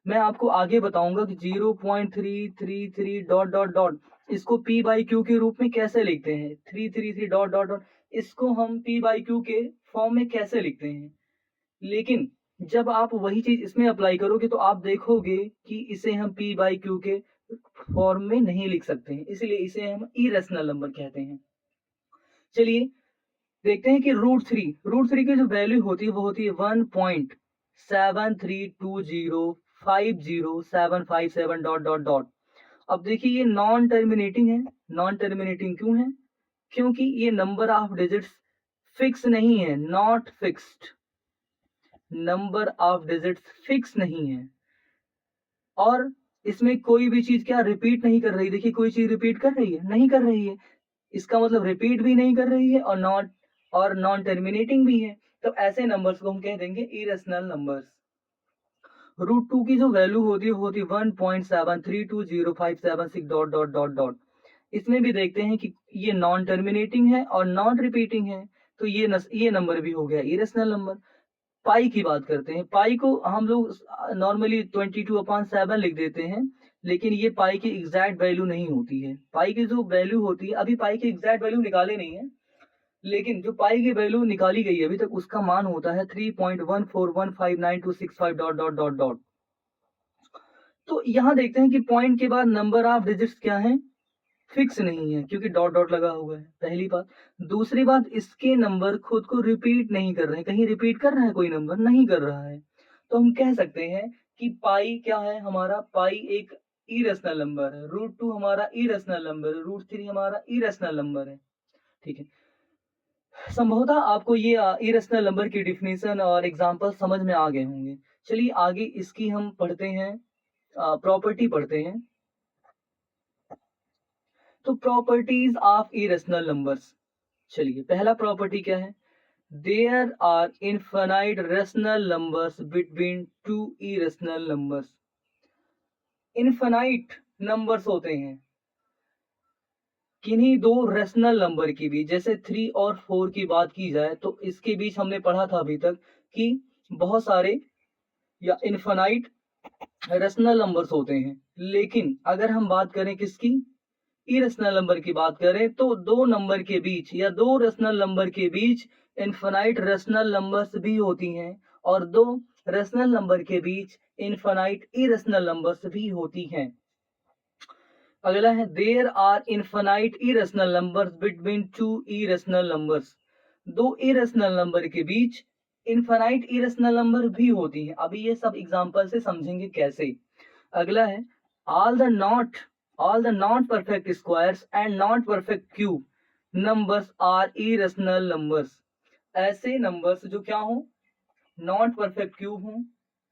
मैं आपको आगे बताऊंगा कि 0.333 डॉट डॉट डॉट इसको p/q के रूप में कैसे लिखते हैं, 333 डॉट डॉट डॉट इसको हम p/q के फॉर्म में कैसे लिखते हैं। लेकिन जब आप वही चीज इसमें अप्लाई करोगे तो आप देखोगे कि इसे हम p/q के फॉर्म में नहीं लिख सकते हैं, इसलिए इसे हम इरेशनल नंबर कहते हैं। चलिए देखते हैं कि रूट थ्री की जो वैल्यू होती है वो होती है 1.7320507557 डॉट डॉट डॉट। अब देखिए ये नॉन टर्मिनेटिंग है। नॉन टर्मिनेटिंग क्यों है? क्योंकि ये नंबर ऑफ डिजिट्स फिक्स नहीं है, not fixed. Number of digits fix नहीं है और इसमें कोई भी चीज क्या रिपीट नहीं कर रही। देखिए कोई चीज रिपीट कर रही है? नहीं कर रही है। इसका मतलब रिपीट भी नहीं कर रही है और नॉन टर्मिनेटिंग भी है। तो ऐसे नंबर्स को हम कह देंगे इरेशनल नंबर्स। रूट 2 की जो वैल्यू होती है वो होती है 1.732057 डॉट डॉट डॉट डॉट। इसमें भी देखते हैं कि ये नॉन टर्मिनेटिंग है और नॉन रिपीटिंग है, तो ये नंबर भी हो गया इरेशनल नंबर। पाई की बात करते हैं। पाई को हम लोग नॉर्मली 22/7 लिख देते हैं, लेकिन ये पाई की एग्जैक्ट वैल्यू नहीं होती है। पाई की जो वैल्यू होती है, अभी पाई की एग्जैक्ट वैल्यू निकाले नहीं है, लेकिन जो पाई की वैल्यू निकाली गई है अभी तक उसका मान होता है 3.14159265 डॉट डॉट डॉट डॉट। तो यहाँ देखते हैं कि पॉइंट के बाद नंबर ऑफ डिजिट्स क्या है, फिक्स नहीं है, क्योंकि डॉट डॉट लगा हुआ है, पहली बात। दूसरी बात, इसके नंबर खुद को रिपीट नहीं कर रहे हैं। कहीं रिपीट कर रहा है कोई नंबर? नहीं कर रहा है। तो हम कह सकते हैं कि पाई क्या है हमारा, पाई एक इरेशनल नंबर है। रूट 2 हमारा इरेशनल नंबर है, रूट 3 हमारा इरेशनल नंबर है। ठीक है, संभवतः आपको ये इरेशनल नंबर की डिफिनेशन और एग्जांपल समझ में आ गए होंगे। चलिए आगे इसकी हम पढ़ते हैं, प्रॉपर्टी पढ़ते हैं। तो प्रॉपर्टीज ऑफ इरेशनल नंबर्स। चलिए पहला प्रॉपर्टी क्या है, there are infinite rational numbers between two irrational numbers. Infinite numbers होते हैं किन्हीं दो रेशनल नंबर की भी। जैसे 3 और 4 की बात की जाए तो इसके बीच हमने पढ़ा था अभी तक कि बहुत सारे या इनफाइनाइट रेशनल नंबर्स होते हैं। लेकिन अगर हम बात करें किसकी, इरेशनल नंबर की बात करें, तो दो नंबर के बीच या दो रेशनल नंबर के बीच इनफाइनाइट रेशनल नंबर्स भी होती हैं और दो रेशनल नंबर के बीच इनफाइनाइट इरेशनल नंबर्स भी होती हैं। अगला है, there are infinite irrational numbers between two irrational numbers. दो इरेशनल नंबर के बीच इनफाइनाइट इरेशनल नंबर भी होती हैं। अभी ये सब एग्जांपल से समझेंगे कैसे। अगला है, all the not perfect squares and not perfect cube numbers are irrational numbers. ऐसे नंबर्स जो क्या हो, नॉट परफेक्ट क्यूब हो,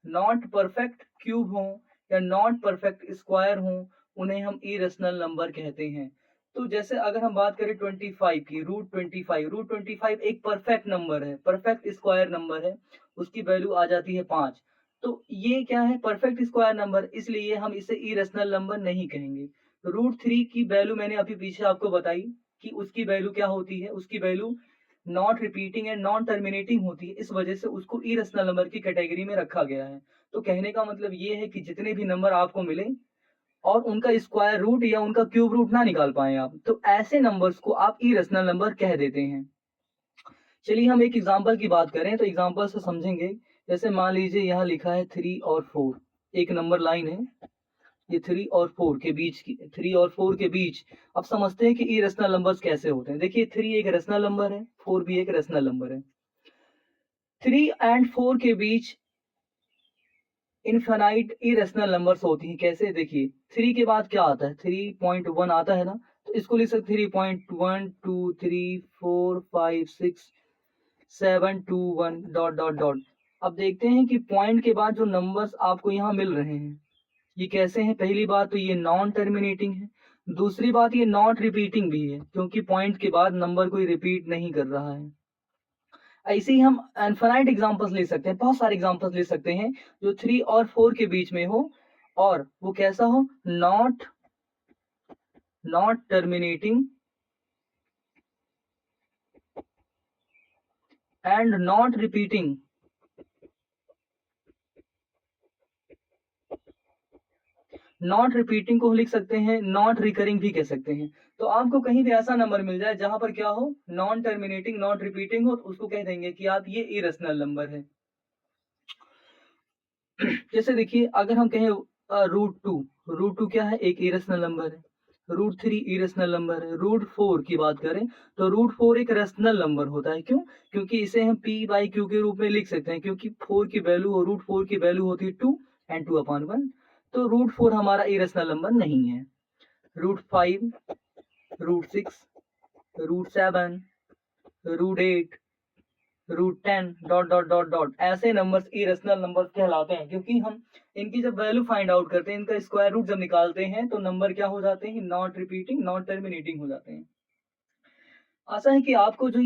नॉट परफेक्ट क्यूब हो या नॉट परफेक्ट स्क्वायर हो, उन्हें हम इरेशनल नंबर कहते हैं। तो जैसे अगर हम बात करें 25 की, रूट 25 एक परफेक्ट नंबर है, परफेक्ट स्क्वायर नंबर है, उसकी वैल्यू आ जाती है 5। तो ये क्या है, परफेक्ट स्क्वायर नंबर, इसलिए हम इसे इरेशनल नंबर नहीं कहेंगे। रूट 3 की वैल्यू मैंने अभी पीछे आपको बताई कि उसकी वैल्यू क्या होती है, उसकी value not repeating and non terminating होती है, इस वजह से उसको इरेशनल नंबर की कैटेगरी में रखा गया है। तो कहने का मतलब ये है कि जितने भी नंबर आपको मिले और उनका स्क्वायर रूट या उनका क्यूब रूट ना निकाल पाए आप, तो ऐसे नंबर्स को आप इरेशनल नंबर कह देते हैं। चलिए हम एक एग्जांपल की बात करें तो एग्जांपल से समझेंगे। जैसे मान लीजिए यहाँ लिखा है 3 और 4, एक नंबर लाइन है, ये 3 और 4 के बीच की, 3 और 4 के बीच। अब समझते हैं कि इरेशनल नंबर्स कैसे होते हैं। देखिए 3 एक रेशनल नंबर है, 4 भी एक रेशनल नंबर है। 3 एंड 4 के बीच इनफाइनाइट इरेशनल नंबर्स होती हैं। कैसे, देखिए 3 के बाद क्या आता है, 3.1 आता है ना, तो इसको लिख सकते 3.1 2 3 4 5 6 7 2 1 डॉट डॉट डॉट। अब देखते हैं कि पॉइंट के बाद जो नंबर्स आपको यहाँ मिल रहे हैं ये कैसे हैं। पहली बात तो ये नॉन टर्मिनेटिंग है, दूसरी बात ये नॉट रिपीटिंग भी है, क्योंकि पॉइंट के बाद नंबर कोई रिपीट नहीं कर रहा है। ऐसे ही हम इनफाइनाइट एग्जांपल्स ले सकते हैं, बहुत सारे एग्जांपल्स ले सकते हैं जो 3 और 4 के बीच में हो और वो कैसा हो, not terminating and not repeating, not repeating को लिख सकते हैं नॉट रिकरिंग भी कह सकते हैं। तो आपको कहीं भी ऐसा नंबर मिल जाए जहां पर क्या हो, नॉन टर्मिनेटिंग नॉट रिपीटिंग हो, तो उसको कह देंगे कि आप ये इरेशनल नंबर है। जैसे देखिए अगर हम कहें √2 क्या है, एक इरेशनल नंबर है। √3 इरेशनल नंबर है। √4 की बात करें तो √4 एक रेशनल नंबर होता है। क्यों? क्योंकि इसे हम p/q के रूप में लिख सकते हैं, क्योंकि 4 की वैल्यू और √4 की वैल्यू होती है 2 एंड 2/1। तो √4 हमारा इरेशनल नंबर नहीं है। √5, √6, √7, √8, √10 डॉट डॉट डॉट डॉट, ऐसे नंबर्स इरेशनल नंबर्स कहलाते हैं, क्योंकि हम इनकी जब वैल्यू फाइंड आउट करते हैं, इनका स्क्वायर रूट जब निकालते हैं तो नंबर क्या हो जाते हैं, नॉट रिपीटिंग नॉट टर्मिनेटिंग हो जाते हैं। आशा है कि आपको जो ये